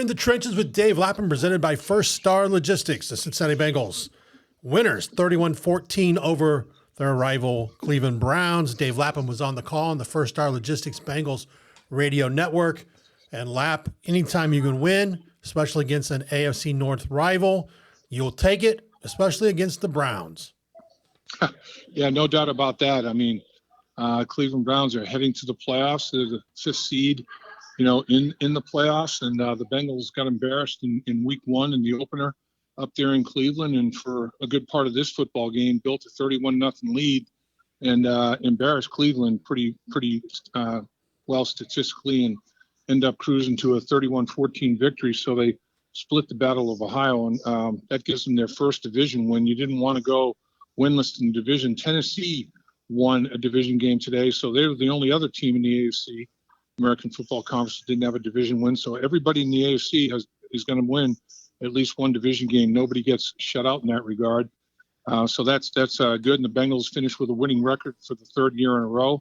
in the trenches with Dave Lapham, presented by First Star Logistics. The Cincinnati Bengals winners 31-14 over their rival Cleveland Browns. Dave Lapham was on the call on the First Star Logistics Bengals radio network. And Lap, anytime you can win, especially against an AFC North rival, you'll take it, especially against the Browns. Yeah, no doubt about that. I mean, Cleveland Browns are heading to the playoffs. They're the 5th seed, in the playoffs. And the Bengals got embarrassed in week 1 in the opener up there in Cleveland. And for a good part of this football game, built a 31-0 lead and embarrassed Cleveland pretty well statistically, and end up cruising to a 31-14 victory. So they split the Battle of Ohio, and that gives them their first division win. You didn't want to go winless in the division. Tennessee won a division game today, so they were the only other team in the AFC, American Football Conference, that didn't have a division win. So everybody in the AFC is going to win at least one division game. Nobody gets shut out in that regard. So that's good. And the Bengals finished with a winning record for the 3rd year in a row.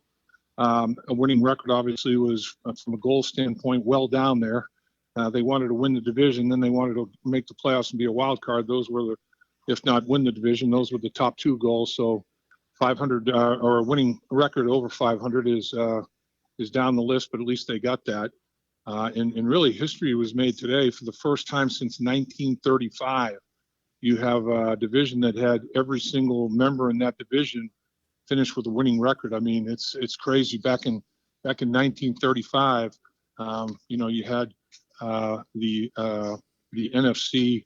A winning record obviously was, from a goal standpoint, well down there. They wanted to win the division, then they wanted to make the playoffs and be a wild card. Those were if not win the division, those were the top 2 goals. So 500 or a winning record over 500 is down the list, but at least they got that. And really, history was made today for the first time since 1935. You have a division that had every single member in that division finish with a winning record. I mean, it's crazy. Back in 1935, you had the NFC,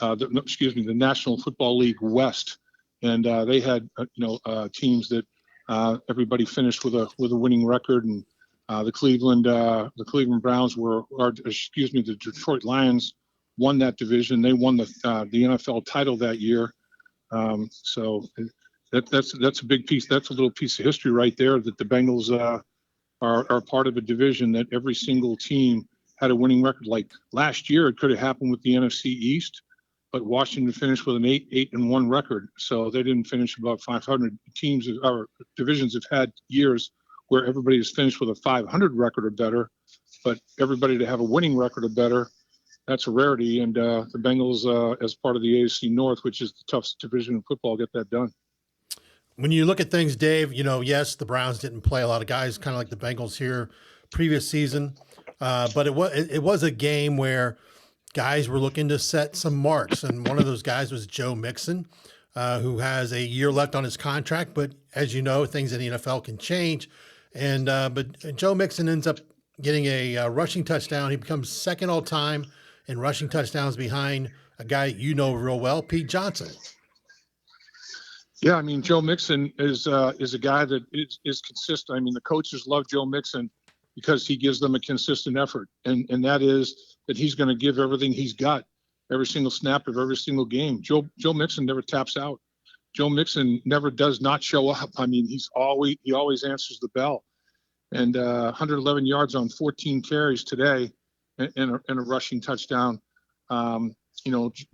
the National Football League West, and they had teams that everybody finished with a winning record. And the Cleveland Browns the Detroit Lions won that division. They won the NFL title that year. So that's a big piece. That's a little piece of history right there, that the Bengals are part of a division that every single team had a winning record. Like last year, it could have happened with the NFC East, but Washington finished with an 8-1 record, so they didn't finish above 500. Teams or divisions have had years where everybody has finished with a 500 record or better, but everybody to have a winning record or better, that's a rarity. And the Bengals, as part of the AFC North, which is the toughest division in football, get that done. When you look at things, Dave, yes, the Browns didn't play a lot of guys, kind of like the Bengals here previous season. But it was a game where guys were looking to set some marks. And one of those guys was Joe Mixon, who has a year left on his contract. But as you know, things in the NFL can change. And but Joe Mixon ends up getting a rushing touchdown. He becomes 2nd all time in rushing touchdowns behind a guy you know real well, Pete Johnson. Yeah, I mean, Joe Mixon is a guy that is consistent. I mean, the coaches love Joe Mixon because he gives them a consistent effort, and that is that he's going to give everything he's got every single snap of every single game. Joe Mixon never taps out. Joe Mixon never does not show up. I mean, he always answers the bell. And 111 yards on 14 carries today, and a rushing touchdown.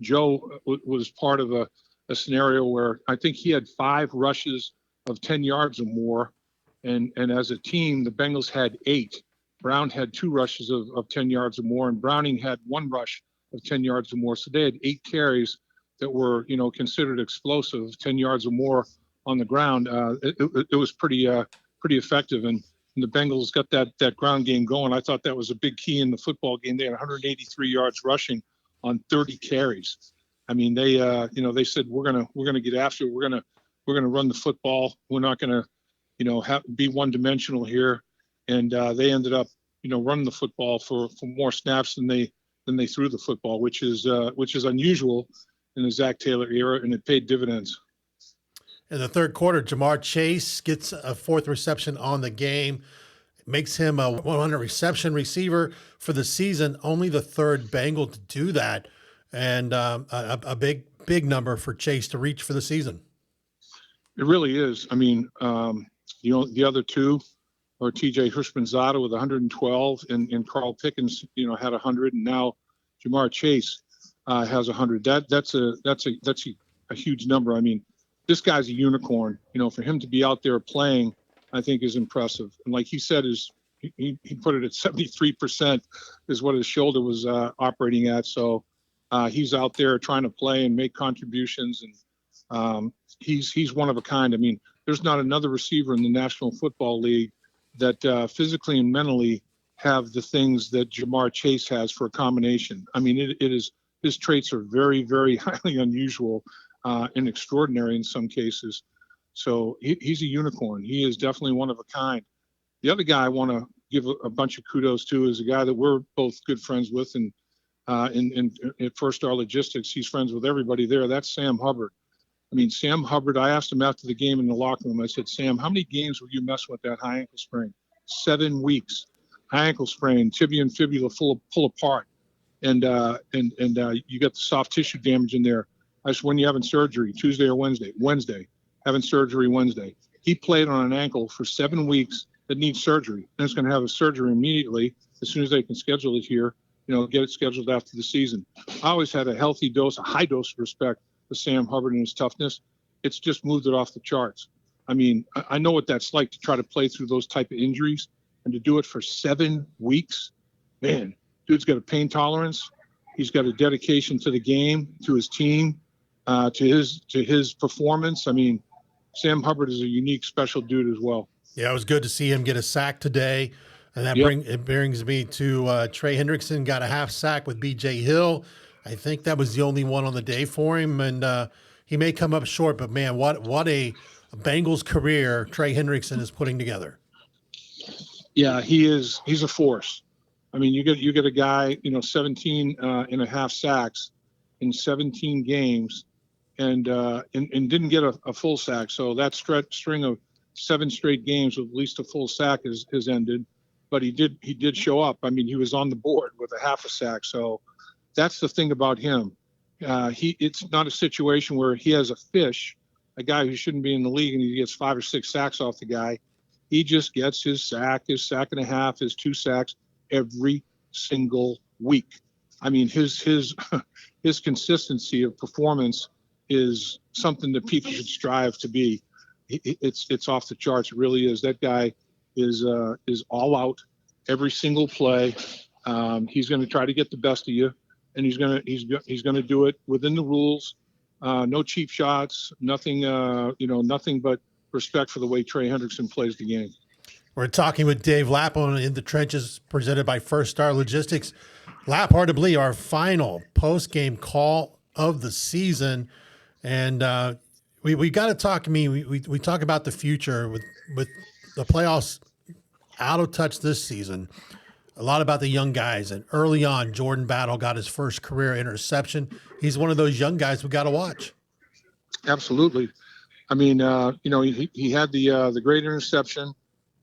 Joe was part of a scenario where I think he had 5 rushes of 10 yards or more. And as a team, the Bengals had 8. Brown had 2 rushes of 10 yards or more, and Browning had 1 rush of 10 yards or more. So they had 8 carries that were, considered explosive, 10 yards or more on the ground. It was pretty effective. And the Bengals got that ground game going. I thought that was a big key in the football game. They had 183 yards rushing on 30 carries. I mean, they said we're gonna get after it. We're gonna run the football. We're not gonna, be one-dimensional here. And they ended up, running the football for more snaps than they threw the football, which is unusual in the Zach Taylor era, and it paid dividends. In the 3rd quarter, Jamar Chase gets a 4th reception on the game. It makes him a 100 reception receiver for the season, only the 3rd Bengal to do that, and a big number for Chase to reach for the season. It really is. I mean, the other 2 are T.J. Hurshmanzada with 112, and Carl Pickens, had 100, and now Jamar Chase has 100. That's a huge number. I mean, this guy's a unicorn. For him to be out there playing, I think is impressive. And like he said, his he put it at 73% is what his shoulder was operating at. So he's out there trying to play and make contributions, and he's one of a kind. I mean, there's not another receiver in the National Football League that physically and mentally have the things that Jamar Chase has for a combination. I mean, it is, his traits are very, very highly unusual and extraordinary in some cases. So he's a unicorn. He is definitely one of a kind. The other guy I want to give a bunch of kudos to is a guy that we're both good friends with, and in First Star Logistics, he's friends with everybody there. That's Sam Hubbard. I mean, Sam Hubbard, I asked him after the game in the locker room, I said, Sam, how many games were you messing with that high ankle sprain? 7 weeks. High ankle sprain, tibia and fibula pull apart. And you got the soft tissue damage in there. I said, when you having surgery, Tuesday or Wednesday? Wednesday. Having surgery Wednesday. He played on an ankle for 7 weeks that needs surgery. And it's going to have a surgery immediately as soon as they can schedule it here, get it scheduled after the season. I always had a healthy dose, a high dose of respect for Sam Hubbard and his toughness. It's just moved it off the charts. I mean, I know what that's like to try to play through those type of injuries and to do it for 7 weeks. Man, dude's got a pain tolerance. He's got a dedication to the game, to his team, to his performance. I mean, Sam Hubbard is a unique, special dude as well. Yeah, it was good to see him get a sack today. And that brings me to Trey Hendrickson got a half sack with B.J. Hill. I think that was the only one on the day for him, and he may come up short. But man, what a Bengals career Trey Hendrickson is putting together. Yeah, he's a force. I mean, you get a guy, 17 and a half sacks in 17 games, and didn't get a full sack. So that string of 7 straight games with at least a full sack has ended. But he did show up. I mean, he was on the board with a half a sack. So that's the thing about him. It's not a situation where he has a fish, a guy who shouldn't be in the league, and he gets 5 or 6 sacks off the guy. He just gets his sack and a half, his 2 sacks every single week. I mean, his consistency of performance is something that people should strive to be. It's off the charts. It really is. That guy is all out every single play. He's going to try to get the best of you, and he's going to do it within the rules. No cheap shots, nothing. Nothing but respect for the way Trey Hendrickson plays the game. We're talking with Dave Lapham in the trenches, presented by First Star Logistics. Lap, hard to believe, our final post-game call of the season, and we got to talk. I mean, we talk about the future with the playoffs out of touch this season. A lot about the young guys, and early on, Jordan Battle got his first career interception. He's one of those young guys we got to watch. Absolutely. I mean, he had the great interception.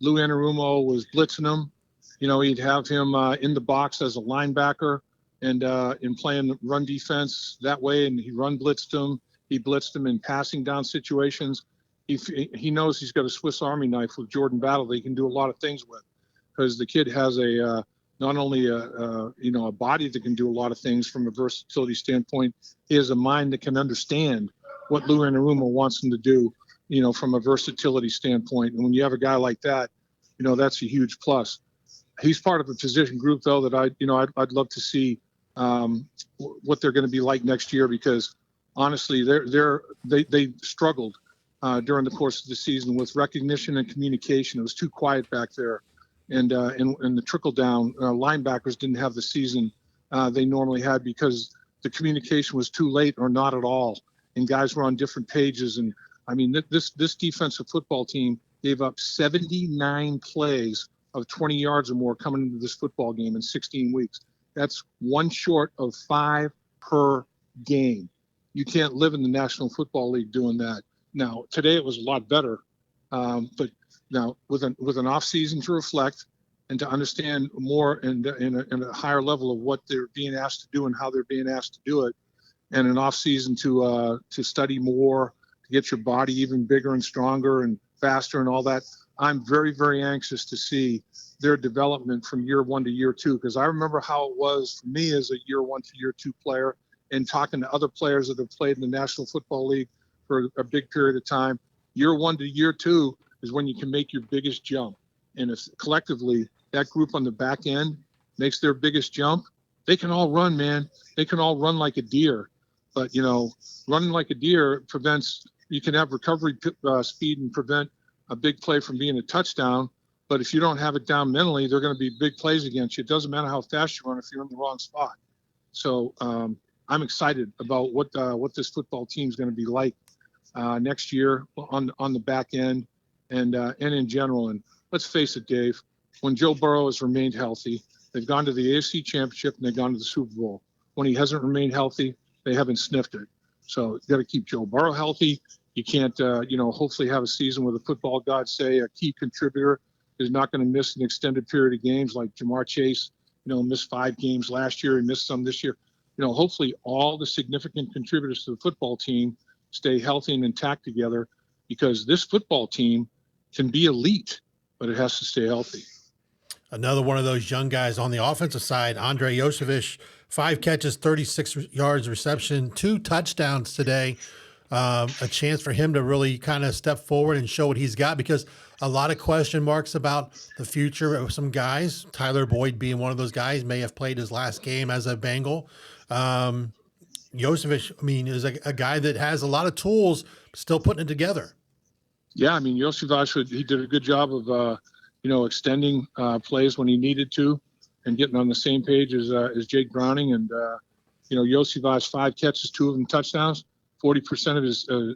Lou Anarumo was blitzing him. He'd have him in the box as a linebacker and in playing run defense that way, and he blitzed him. He blitzed him in passing down situations. He knows he's got a Swiss Army knife with Jordan Battle that he can do a lot of things with, because the kid has not only a body that can do a lot of things from a versatility standpoint, he has a mind that can understand what Lou Anarumo wants him to do, from a versatility standpoint. And when you have a guy like that, that's a huge plus. He's part of a position group, though, that I'd love to see what they're going to be like next year, because honestly, they struggled during the course of the season with recognition and communication. It was too quiet back there, and the trickle down linebackers didn't have the season they normally had because the communication was too late or not at all, and guys were on different pages. And I mean, this defensive football team gave up 79 plays of 20 yards or more coming into this football game in 16 weeks. That's one short of 5 per game. You can't live in the National Football League doing that. Now, today it was a lot better, but now with an off season to reflect and to understand more and in a higher level of what they're being asked to do and how they're being asked to do it, and an off season to study more, to get your body even bigger and stronger and faster and all that. I'm very, very anxious to see their development from year 1 to year 2, because I remember how it was for me as a year 1 to year 2 player, and talking to other players that have played in the National Football League for a big period of time. Year 1 to year 2 is when you can make your biggest jump. And collectively, that group on the back end makes their biggest jump, they can all run, man. They can all run like a deer. But, running like a deer prevents, you can have recovery speed and prevent a big play from being a touchdown. But if you don't have it down mentally, they're going to be big plays against you. It doesn't matter how fast you run if you're in the wrong spot. So I'm excited about what this football team is going to be like next year on the back end and in general. And let's face it, Dave, when Joe Burrow has remained healthy, they've gone to the AFC Championship and they've gone to the Super Bowl. When he hasn't remained healthy, they haven't sniffed it. So you got to keep Joe Burrow healthy. You can't, hopefully have a season where the football gods say a key contributor is not going to miss an extended period of games, like Jamar Chase, missed 5 games last year and missed some this year. Hopefully all the significant contributors to the football team stay healthy and intact together, because this football team can be elite, but it has to stay healthy. Another one of those young guys on the offensive side, Andrei Iosivas, 5 catches, 36 yards reception, 2 touchdowns today. A chance for him to really kind of step forward and show what he's got, because a lot of question marks about the future of some guys, Tyler Boyd being one of those guys, may have played his last game as a Bengal. Iosivas, is a guy that has a lot of tools, still putting it together. Yeah, Iosivas, he did a good job of, extending plays when he needed to and getting on the same page as Jake Browning. And, Iosivas, 5 catches, 2 of them touchdowns. 40% of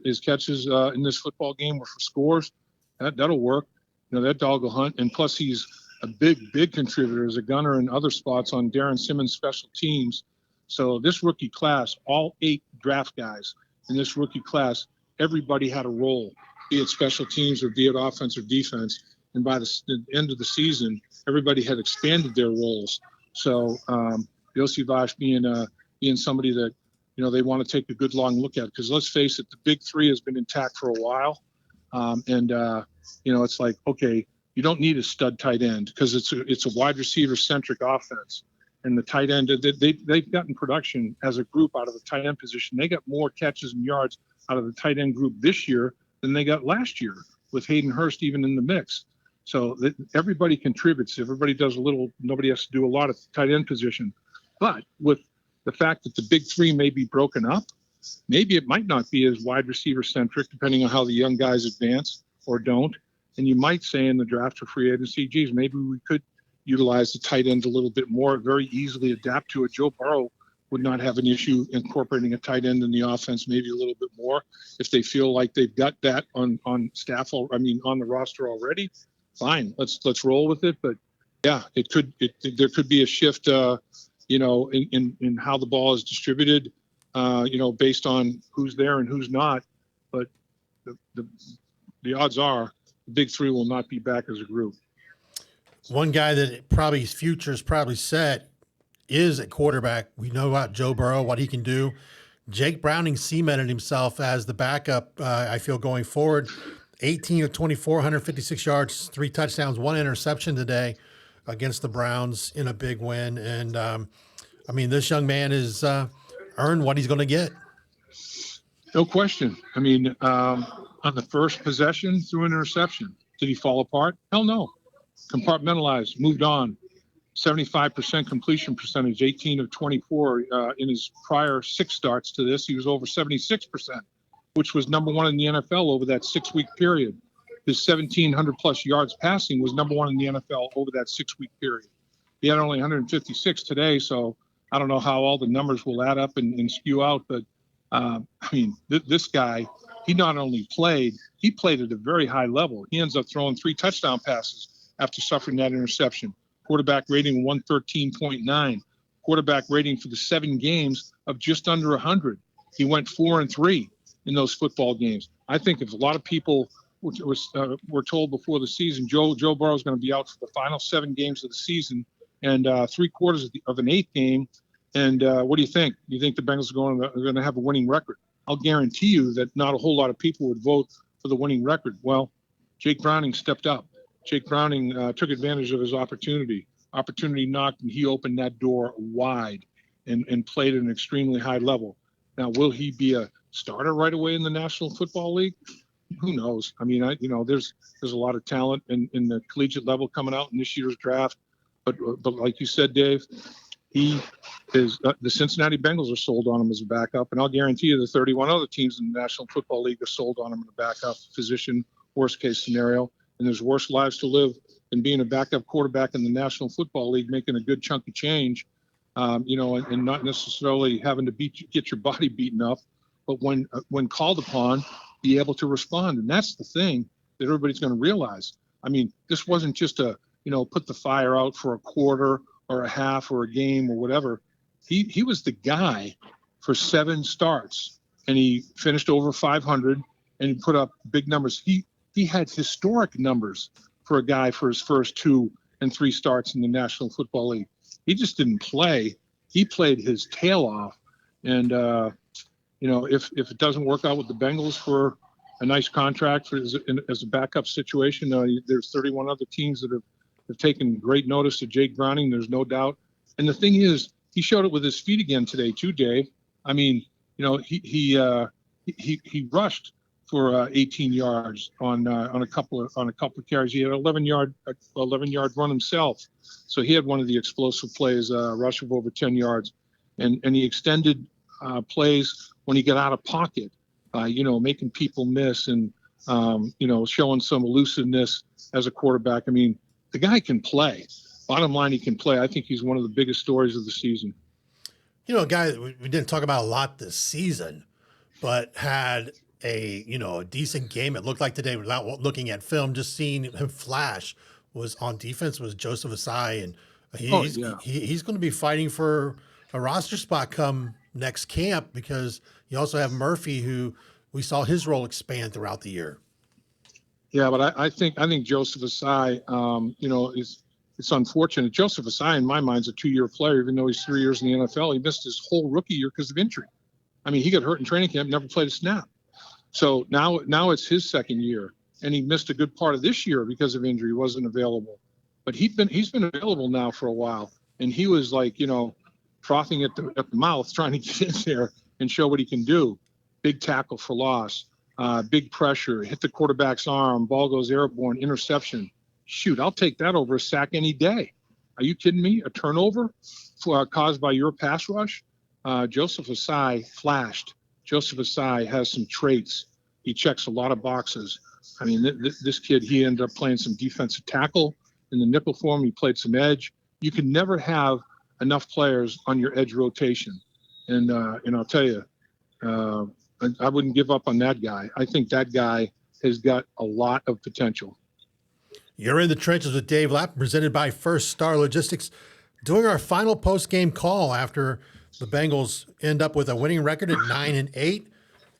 his catches in this football game were for scores. That'll work. That dog will hunt. And plus, he's a big contributor as a gunner in other spots on Darren Simmons' special teams. So this rookie class, all 8 draft guys in this rookie class, everybody had a role, be it special teams or be it offense or defense. And by the end of the season, everybody had expanded their roles. So Iosivas being somebody that, they want to take a good long look at, because let's face it, the big 3 has been intact for a while. It's like, okay, you don't need a stud tight end because it's a wide receiver centric offense. And the tight end, they've gotten production as a group out of the tight end position. They got more catches and yards out of the tight end group this year than they got last year, with Hayden Hurst even in the mix. So everybody contributes. Everybody does a little. Nobody has to do a lot at the tight end position. But with the fact that the big 3 may be broken up, maybe it might not be as wide receiver centric, depending on how the young guys advance or don't. And you might say in the draft or free agency, geez, maybe we could utilize the tight end a little bit more, very easily adapt to it. Joe Burrow would not have an issue incorporating a tight end in the offense, maybe a little bit more, if they feel like they've got that on staff, on the roster already. Fine, let's roll with it. But yeah, there could be a shift, in how the ball is distributed, based on who's there and who's not. But the odds are the big 3 will not be back as a group. One guy that probably his future is probably set is at quarterback. We know about Joe Burrow, what he can do. Jake Browning cemented himself as the backup, I feel, going forward. 18 of 24, 156 yards, 3 touchdowns, 1 interception today against the Browns in a big win. And, this young man has earned what he's going to get. No question. On the first possession, threw an interception. Did he fall apart? Hell no. Compartmentalized, moved on. 75% completion percentage, 18 of 24. In his prior 6 starts to this, he was over 76%, which was number 1 in the NFL over that 6-week period. His 1,700 plus yards passing was number 1 in the NFL over that 6-week period. He had only 156 today, so I don't know how all the numbers will add up and spew out. But this guy, he not only played, he played at a very high level. He ends up throwing 3 touchdown passes after suffering that interception. Quarterback rating 113.9. Quarterback rating for the 7 games of just under 100. He went 4-3 in those football games. I think if a lot of people were told before the season, Joe Burrow is going to be out for the final 7 games of the season and 3/4 of an 8th game. And what do you think? Do you think the Bengals are going to have a winning record? I'll guarantee you that not a whole lot of people would vote for the winning record. Well, Jake Browning stepped up. Jake Browning took advantage of his opportunity. Opportunity knocked, and he opened that door wide and played at an extremely high level. Now, will he be a starter right away in the National Football League? Who knows? There's a lot of talent in the collegiate level coming out in this year's draft. But like you said, Dave, he is the Cincinnati Bengals are sold on him as a backup, and I'll guarantee you the 31 other teams in the National Football League are sold on him in a backup position, worst case scenario. And there's worse lives to live than being a backup quarterback in the National Football League, making a good chunk of change, and not necessarily having to get your body beaten up, but when called upon, be able to respond. And that's the thing that everybody's going to realize. I mean, this wasn't just put the fire out for a quarter or a half or a game or whatever. He was the guy for 7 starts, and he finished over 500, and he put up big numbers. He had historic numbers for a guy for his first 2 and 3 starts in the National Football League. He just didn't play. He played his tail off. And, if it doesn't work out with the Bengals for a nice contract as a backup situation, there's 31 other teams that have taken great notice of Jake Browning. There's no doubt. And the thing is, he showed it with his feet again today too, Dave. I mean, he rushed for 18 yards on a couple of carries. He had an 11-yard run himself. So he had one of the explosive plays, rush of over 10 yards, and he extended plays when he got out of pocket, making people miss and showing some elusiveness as a quarterback. I mean, the guy can play. Bottom line, he can play. I think he's one of the biggest stories of the season. A guy that we didn't talk about a lot this season, but had a decent game. It looked like today, without looking at film, just seeing him flash was on defense was Joseph Asai, and he's going to be fighting for a roster spot come next camp, because you also have Murphy, who we saw his role expand throughout the year. Yeah, but I think Joseph Asai, it's unfortunate. Joseph Asai, in my mind, is a 2-year player, even though he's 3 years in the NFL. He missed his whole rookie year because of injury. I mean, he got hurt in training camp, never played a snap. So now it's his second year, and he missed a good part of this year because of injury. He wasn't available, but he's been available now for a while, and he was like, frothing at the mouth, trying to get in there and show what he can do. Big tackle for loss, big pressure, hit the quarterback's arm, ball goes airborne, interception. Shoot, I'll take that over a sack any day. Are you kidding me? A turnover caused by your pass rush? Joseph Asai flashed. Joseph Asai has some traits. He checks a lot of boxes. I mean, this kid, he ended up playing some defensive tackle in the nickel form. He played some edge. You can never have enough players on your edge rotation. And I'll tell you, I wouldn't give up on that guy. I think that guy has got a lot of potential. You're in the trenches with Dave Lapham, presented by First Star Logistics, doing our final post-game call after the Bengals end up with a winning record at 9-8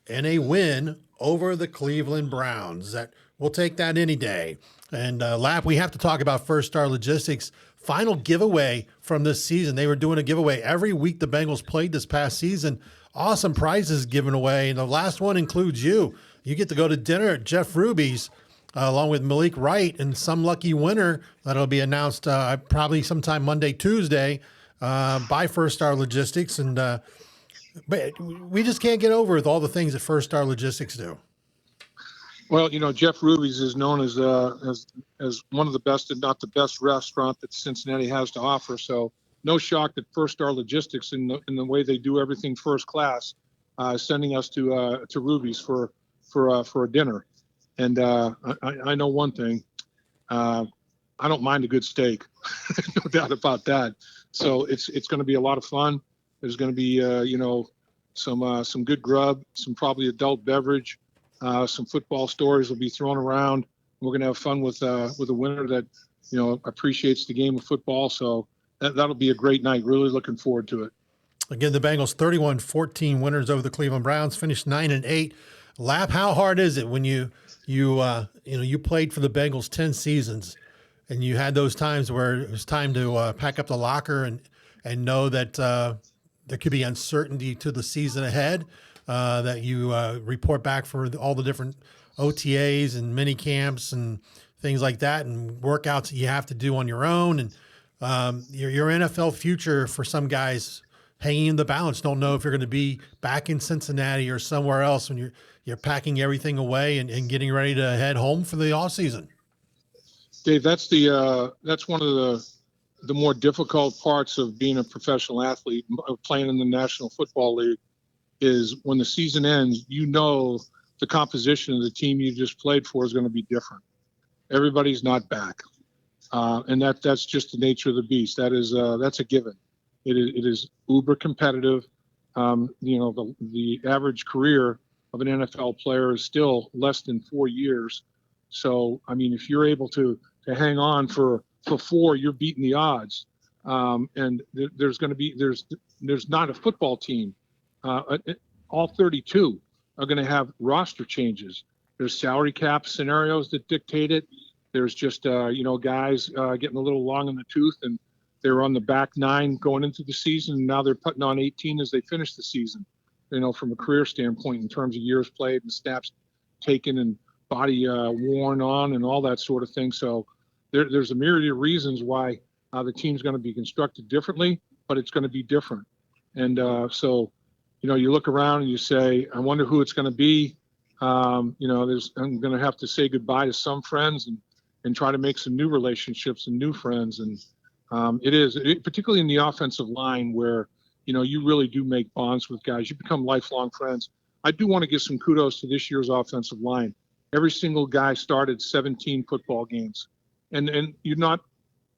and a win over the Cleveland Browns. We'll take that any day. And Lap, we have to talk about First Star Logistics' final giveaway from this season. They were doing a giveaway every week the Bengals played this past season. Awesome prizes given away. And the last one includes you. You get to go to dinner at Jeff Ruby's along with Malik Wright, and some lucky winner that'll be announced probably sometime Monday, Tuesday by First Star Logistics. And but we just can't get over with all the things that First Star Logistics do. Well, Jeff Ruby's is known as one of the best, if not the best, restaurant that Cincinnati has to offer. So no shock that First Star Logistics, in the way they do everything first class, sending us to Ruby's for a dinner. And I know one thing, I don't mind a good steak, no doubt about that. So it's going to be a lot of fun. There's going to be some good grub, some probably adult beverage, some football stories will be thrown around. We're going to have fun with a winner that appreciates the game of football. So that'll be a great night. Really looking forward to it. Again, the Bengals 31-14 winners over the Cleveland Browns, finished 9-8. Lap, how hard is it when you played for the Bengals 10 seasons, and you had those times where it was time to pack up the locker and know that there could be uncertainty to the season ahead, that you report back for all the different OTAs and mini camps and things like that, and workouts that you have to do on your own, and your NFL future for some guys hanging in the balance. Don't know if you're going to be back in Cincinnati or somewhere else when you're packing everything away and getting ready to head home for the off season. Dave, that's one of the more difficult parts of being a professional athlete, of playing in the National Football League, is when the season ends, the composition of the team you just played for is going to be different. Everybody's not back. And that's just the nature of the beast. That's a given. It is uber competitive. The average career of an NFL player is still less than 4 years. So, I mean, if you're able to hang on for 4, you're beating the odds. And there's not a football team. All 32 are going to have roster changes. There's salary cap scenarios that dictate it. There's just, guys getting a little long in the tooth, and they were on the back 9 going into the season. And now they're putting on 18 as they finish the season, from a career standpoint in terms of years played and snaps taken and body worn on and all that sort of thing. So there's a myriad of reasons why the team's going to be constructed differently, but it's going to be different. And you look around and you say, I wonder who it's going to be. I'm going to have to say goodbye to some friends and try to make some new relationships and new friends. And particularly in the offensive line where, you really do make bonds with guys. You become lifelong friends. I do want to give some kudos to this year's offensive line. Every single guy started 17 football games. And you're not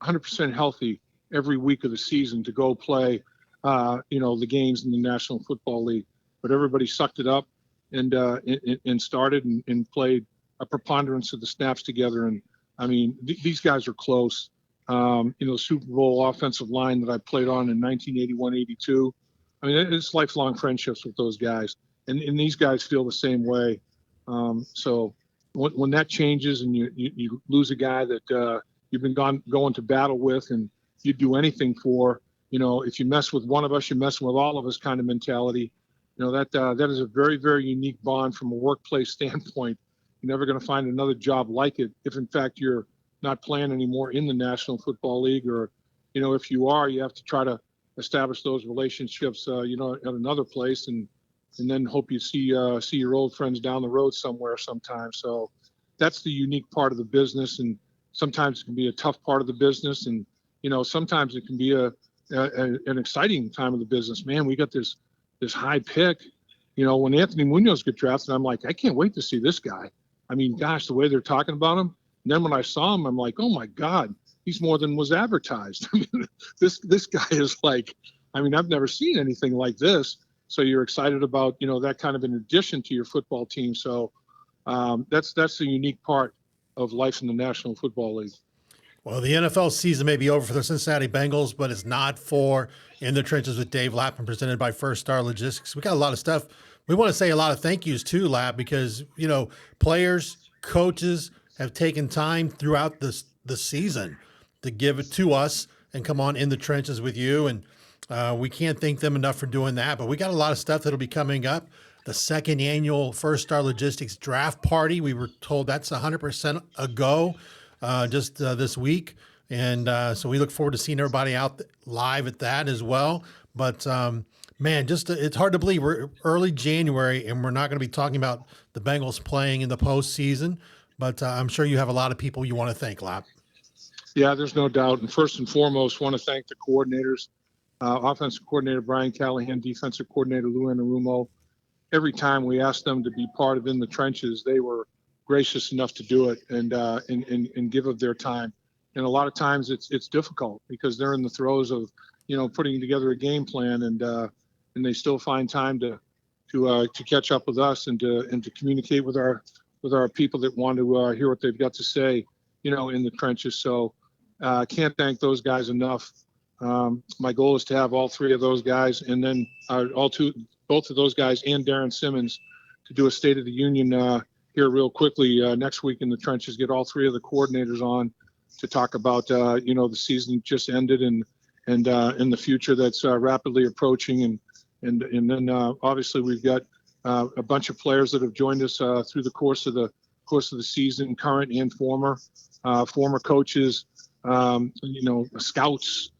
100% healthy every week of the season to go play, the games in the National Football League. But everybody sucked it up and started and played a preponderance of the snaps together. And, I mean, these guys are close. The Super Bowl offensive line that I played on in 1981-82. I mean, it's lifelong friendships with those guys. And these guys feel the same way. So when that changes and you lose a guy that you've been going to battle with and you do anything for, if you mess with one of us, you're messing with all of us kind of mentality. That is a very, very unique bond from a workplace standpoint. You're never going to find another job like it if, in fact, you're not playing anymore in the National Football League, or, if you are, you have to try to establish those relationships, at another place, and then hope you see your old friends down the road somewhere sometime. So that's the unique part of the business, and sometimes it can be a tough part of the business, and sometimes it can be an exciting time of the business. Man, we got this high pick. When Anthony Munoz got drafted, I'm like, I can't wait to see this guy. I mean, gosh, the way they're talking about him. And then when I saw him, I'm like, oh my God, he's more than was advertised. I mean, this guy is like, I mean, I've never seen anything like this. So you're excited about, that kind of an addition to your football team. So that's the unique part of life in the National Football League. Well, the NFL season may be over for the Cincinnati Bengals, but it's not for In the Trenches with Dave Lapham, presented by First Star Logistics. We got a lot of stuff. We want to say a lot of thank yous to Lap because, players, coaches have taken time throughout the season to give it to us and come on In the Trenches with you. And we can't thank them enough for doing that. But we got a lot of stuff that'll be coming up. The second annual First Star Logistics Draft Party. We were told that's 100% a go. Just this week. And so we look forward to seeing everybody out live at that as well. But, man, it's hard to believe we're early January and we're not going to be talking about the Bengals playing in the postseason. But I'm sure you have a lot of people you want to thank, Lap. Yeah, there's no doubt. And first and foremost, want to thank the coordinators, offensive coordinator Brian Callahan, defensive coordinator Lou Anarumo. Every time we asked them to be part of In the Trenches, they were gracious enough to do it and give of their time. And a lot of times it's difficult because they're in the throes of, putting together a game plan and they still find time to catch up with us and to communicate with our people that want to hear what they've got to say, in the trenches. So can't thank those guys enough. My goal is to have all 3 of those guys and then both of ththose guys and Darren Simmons to do a State of the Union here real quickly next week in the trenches, get all 3 of the coordinators on to talk about, the season just ended and in the future that's rapidly approaching. And then obviously we've got a bunch of players that have joined us through the course of the season, current and former coaches, scouts,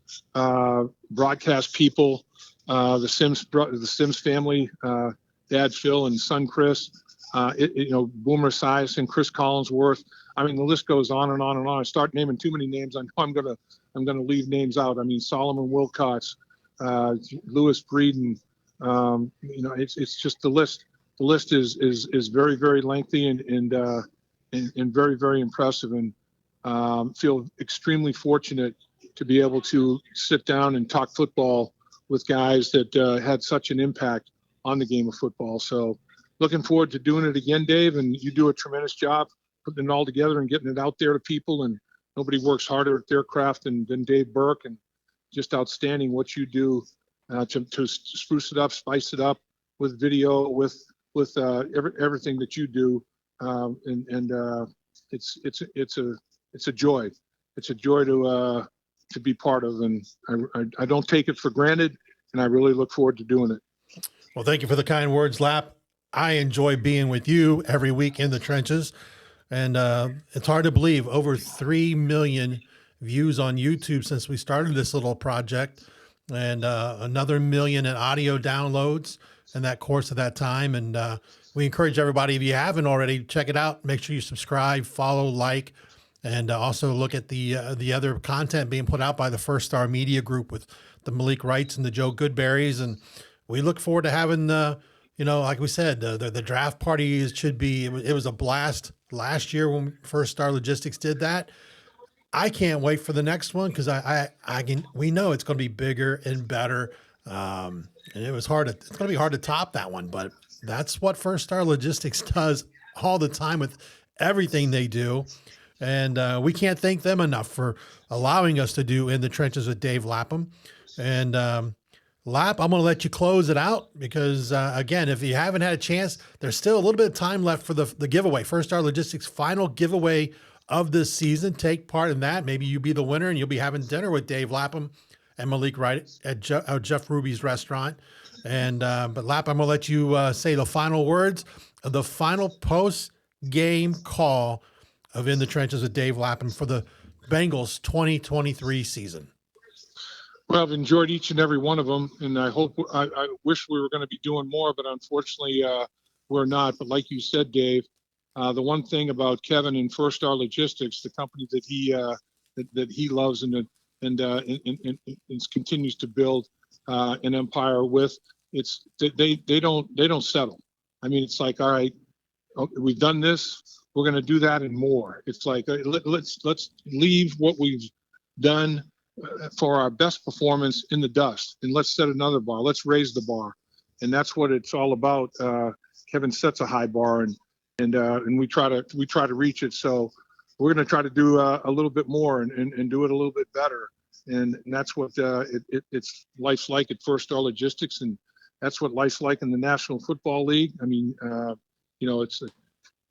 broadcast people, the Sims family, Dad Phil and son Chris. Boomer Esiason, Chris Collinsworth. I mean, the list goes on and on and on. I start naming too many names. I know I'm gonna leave names out. I mean, Solomon Wilcots, Lewis Breeden. It's just the list. The list is very, very lengthy and very, very impressive, and feel extremely fortunate to be able to sit down and talk football with guys that had such an impact on the game of football. So looking forward to doing it again, Dave, and you do a tremendous job putting it all together and getting it out there to people, and nobody works harder at their craft than Dave Berk, and just outstanding what you do to spruce it up, spice it up with video, with everything that you do, it's a joy. It's a joy to be part of, and I don't take it for granted, and I really look forward to doing it. Well, thank you for the kind words, Lap. I enjoy being with you every week in the trenches, and it's hard to believe over 3 million views on YouTube since we started this little project, and another million in audio downloads in that course of that time. And we encourage everybody, if you haven't already, check it out. Make sure you subscribe, follow, like, and also look at the other content being put out by the First Star Media Group with the Malik Wrights and the Joe Goodberries. And we look forward to having, like we said, the draft party it was a blast last year when First Star Logistics did that. I can't wait for the next one because we know it's going to be bigger and better. And it's going to be hard to top that one, but that's what First Star Logistics does all the time with everything they do. And we can't thank them enough for allowing us to do In the Trenches with Dave Lapham. And Lap, I'm going to let you close it out because, again, if you haven't had a chance, there's still a little bit of time left for the giveaway. First Star Logistics final giveaway of this season. Take part in that. Maybe you be the winner and you'll be having dinner with Dave Lapham and Malik Wright at Jeff Ruby's restaurant. And but Lap, I'm going to let you say the final words of the final post-game call of In the Trenches with Dave Lapham for the Bengals 2023 season. Well, I've enjoyed each and every one of them, and I wish we were going to be doing more, but unfortunately we're not. But like you said, Dave, the one thing about Kevin and First Star Logistics, the company that he loves and continues to build an empire with, they don't settle. I mean, it's like, all right, we've done this, we're going to do that and more. It's like let's leave what we've done for our best performance in the dust, and let's set another bar. Let's raise the bar, and that's what it's all about. Kevin sets a high bar, and we try to reach it. So we're going to try to do a little bit more and do it a little bit better. And that's what it's life's like at First Star Logistics, and that's what life's like in the National Football League. I mean, it's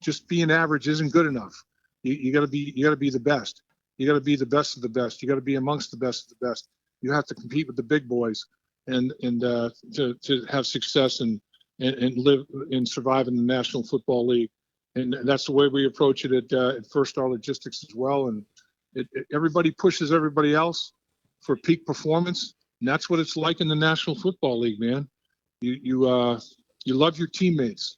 just being average isn't good enough. You got to be the best. You got to be the best of the best. You got to be amongst the best of the best. You have to compete with the big boys, and to have success and live and survive in the National Football League. And that's the way we approach it at First Star Logistics as well. And everybody pushes everybody else for peak performance, and that's what it's like in the National Football League, man. You love your teammates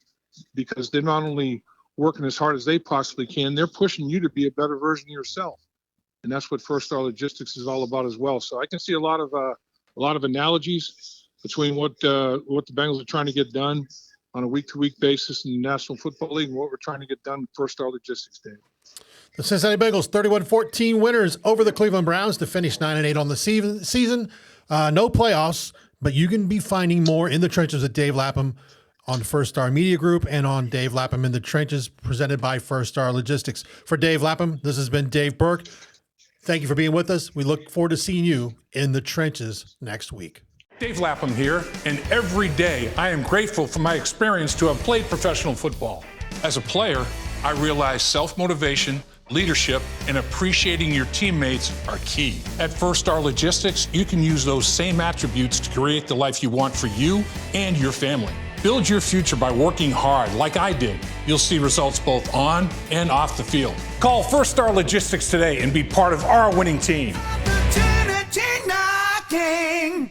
because they're not only working as hard as they possibly can, they're pushing you to be a better version of yourself. And that's what First Star Logistics is all about as well. So I can see a lot of analogies between what the Bengals are trying to get done on a week-to-week basis in the National Football League and what we're trying to get done with First Star Logistics, Dave. The Cincinnati Bengals 31-14 winners over the Cleveland Browns to finish 9-8 on the season. No playoffs, but you can be finding more In the Trenches with Dave Lapham on First Star Media Group and on Dave Lapham In the Trenches, presented by First Star Logistics. For Dave Lapham, this has been Dave Berk. Thank you for being with us. We look forward to seeing you in the trenches next week. Dave Lapham here, and every day I am grateful for my experience to have played professional football. As a player, I realized self-motivation, leadership, and appreciating your teammates are key. At First Star Logistics, you can use those same attributes to create the life you want for you and your family. Build your future by working hard like I did. You'll see results both on and off the field. Call First Star Logistics today and be part of our winning team. Opportunity knocking.